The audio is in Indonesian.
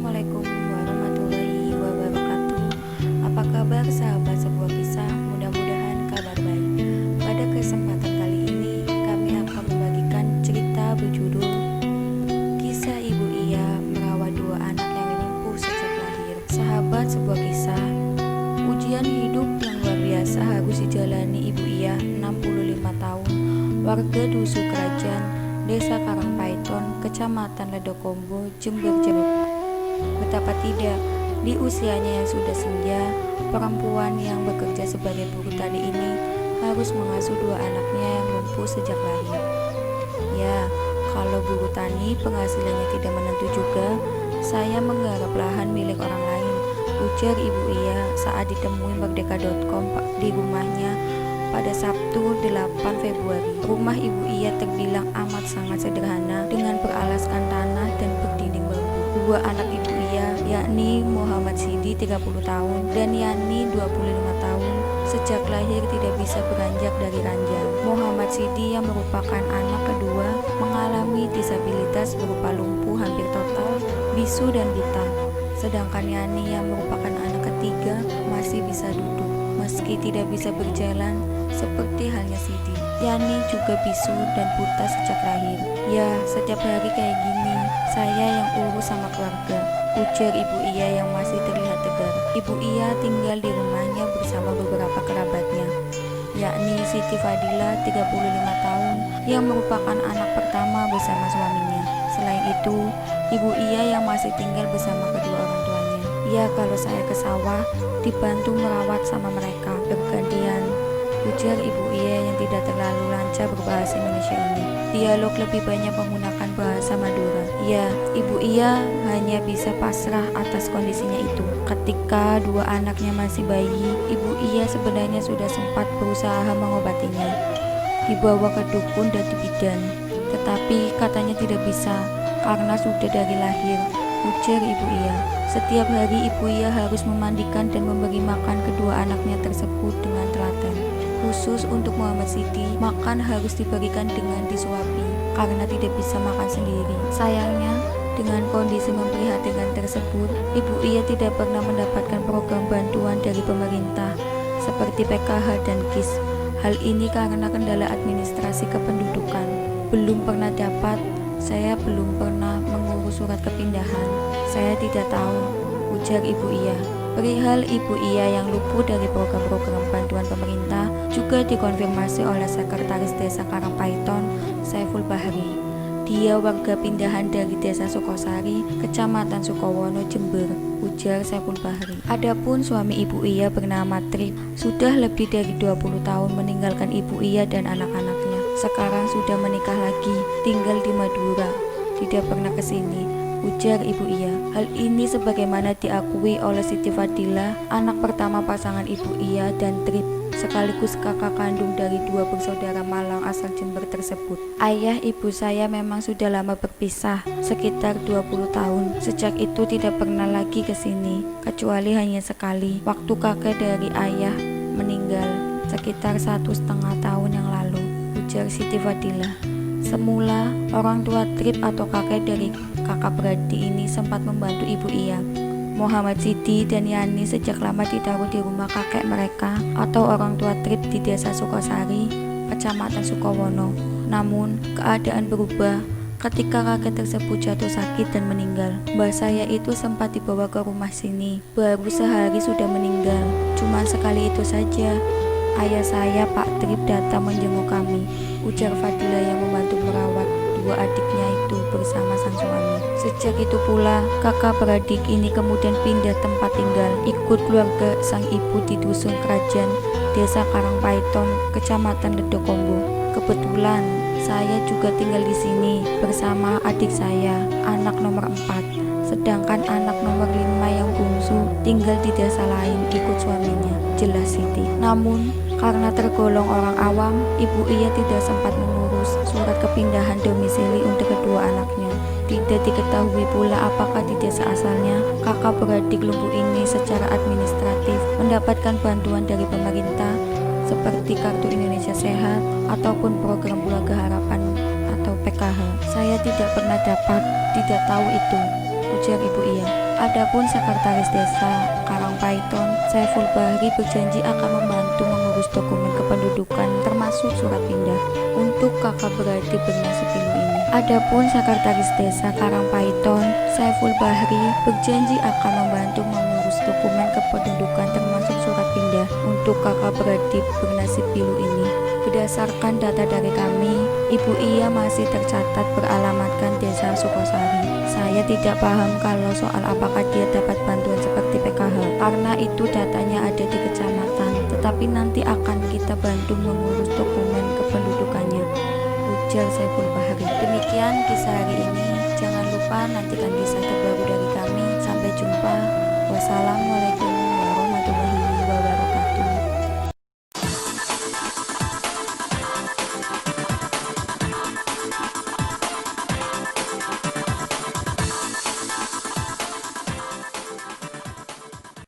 Assalamualaikum warahmatullahi wabarakatuh. Apa kabar sahabat sebuah kisah? Mudah-mudahan kabar baik. Pada kesempatan kali ini kami akan membagikan cerita berjudul Kisah Ibu Iya Merawat Dua Anak yang Lumpuh Sejak Lahir. Sahabat sebuah kisah, ujian hidup yang luar biasa harus dijalani Ibu Iya 65 tahun, warga Dusun Kerajaan, Desa Karangpaiton, Kecamatan Ledokombo, Jember, Jawa. Betapa tidak, di usianya yang sudah senja, perempuan yang bekerja sebagai buruh tani ini harus mengasuh dua anaknya yang lumpuh sejak lahir. Ya, kalau buruh tani penghasilannya tidak menentu juga, saya menggarap lahan milik orang lain, ujar Ibu Iya saat ditemui Merdeka.com di rumahnya pada Sabtu 8 Februari. Rumah Ibu Iya terbilang amat sangat sederhana dengan beralaskan tanah dan berdinding bambu. Dua anak Ibu Iya, yakni Muhammad Sidi 30 tahun dan Yani 25 tahun, sejak lahir tidak bisa beranjak dari ranjang. Muhammad Sidi yang merupakan anak kedua mengalami disabilitas berupa lumpuh hampir total, bisu dan buta. Sedangkan Yani yang merupakan anak ketiga masih bisa duduk meski tidak bisa berjalan seperti halnya Sidi. Yani juga bisu dan buta sejak lahir. Ya, setiap hari kayak gini, saya yang urus sama keluarga, ujar Ibu Iya yang masih terlihat tegar. Ibu Iya tinggal di rumahnya bersama beberapa kerabatnya, yakni Siti Fadila 35 tahun yang merupakan anak pertama bersama suaminya. Selain itu, Ibu Iya yang masih tinggal bersama kedua orang tuanya. Ya, kalau saya ke sawah, dibantu merawat sama mereka bergantian, ujar Ibu Iya yang tidak terlalu lancar berbahasa Indonesia ini. Dialog lebih banyak menggunakan bahasa Madura. Ya, Ibu Iya hanya bisa pasrah atas kondisinya itu. Ketika dua anaknya masih bayi, Ibu Iya sebenarnya sudah sempat berusaha mengobatinya, dibawa ke dukun dan bidan, tetapi katanya tidak bisa karena sudah dari lahir, ujar Ibu Iya. Setiap hari Ibu Iya harus memandikan dan memberi makan kedua anaknya tersebut dengan telaten. Khusus untuk Muhammad Siti, makan harus diberikan dengan disuapi karena tidak bisa makan sendiri. Sayangnya, dengan kondisi memprihatinkan tersebut, Ibu Iya tidak pernah mendapatkan program bantuan dari pemerintah seperti PKH dan KIS. Hal ini karena kendala administrasi kependudukan. Belum pernah dapat, saya belum pernah mengurus surat kepindahan. Saya tidak tahu, ujar Ibu Iya. Perihal Ibu Iya yang luput dari program-program bantuan pemerintah juga dikonfirmasi oleh Sekretaris Desa Karangpaiton, Saiful Bahri. Dia warga pindahan dari Desa Sukosari, Kecamatan Sukowono, Jember, ujar Saiful Bahri. Adapun suami Ibu Iya bernama Trip, sudah lebih dari 20 tahun meninggalkan Ibu Iya dan anak-anaknya. Sekarang sudah menikah lagi, tinggal di Madura, tidak pernah ke sini, ujar Ibu Iya. Hal ini sebagaimana diakui oleh Siti Fadila, anak pertama pasangan Ibu Iya dan Trip, sekaligus kakak kandung dari dua bersaudara Malang asal Jember tersebut. Ayah ibu saya memang sudah lama berpisah, sekitar 20 tahun. Sejak itu tidak pernah lagi ke sini, kecuali hanya sekali, waktu kakek dari ayah meninggal sekitar 1,5 tahun yang lalu, ujar Siti Fadila. Semula, orang tua Trip atau kakek dari kakak beradik ini sempat membantu Ibu Iya. Muhammad Siti dan Yani sejak lama ditaruh di rumah kakek mereka atau orang tua Trip di Desa Sukosari, Kecamatan Sukowono. Namun, keadaan berubah ketika kakek tersebut jatuh sakit dan meninggal. Mbah saya itu sempat dibawa ke rumah sini. Baru sehari sudah meninggal. Cuma sekali itu saja. Ayah saya, Pak Trip, datang menjenguk kami, ujar Fadila yang membantu merawat dua adiknya itu bersama sang suami. Sejak itu pula, kakak beradik ini kemudian pindah tempat tinggal, ikut keluarga sang ibu di Dusun Kerajaan, Desa Karangpaiton, Kecamatan Ledokombo. Kebetulan, saya juga tinggal di sini bersama adik saya, anak nomor 4. Sedangkan anak nomor 5 yang bungsu tinggal di desa lain ikut suaminya, jelas Siti. Namun, karena tergolong orang awam, Ibu Iya tidak sempat mengurus surat kepindahan domisili untuk kedua anaknya. Tidak diketahui pula apakah di desa asalnya, kakak beradik lumpuh ini secara administratif mendapatkan bantuan dari pemerintah seperti Kartu Indonesia Sehat ataupun program Keluarga Harapan atau PKH. Saya tidak pernah dapat, tidak tahu itu, ujar Ibu Iya. Adapun sekretaris desa Karangpaiton, Saiful Bahri berjanji akan membantu mengurus dokumen kependudukan termasuk surat pindah untuk kakak berarti bernasib pilu ini. Adapun sekretaris desa Karangpaiton, Saiful Bahri berjanji akan membantu mengurus dokumen kependudukan termasuk surat pindah untuk kakak berarti bernasib pilu ini. Berdasarkan data dari kami, Ibu Iya masih tercatat beralamatkan Desa Sukosari. Saya tidak paham kalau soal apakah dia dapat bantuan seperti PKH, karena itu datanya ada di kecamatan, tetapi nanti akan kita bantu mengurus dokumen kependudukannya, ujar Saiful Bahri. Demikian kisah hari ini. Jangan lupa nantikan kisah terbaru dari kami. Sampai jumpa. Wassalamualaikum.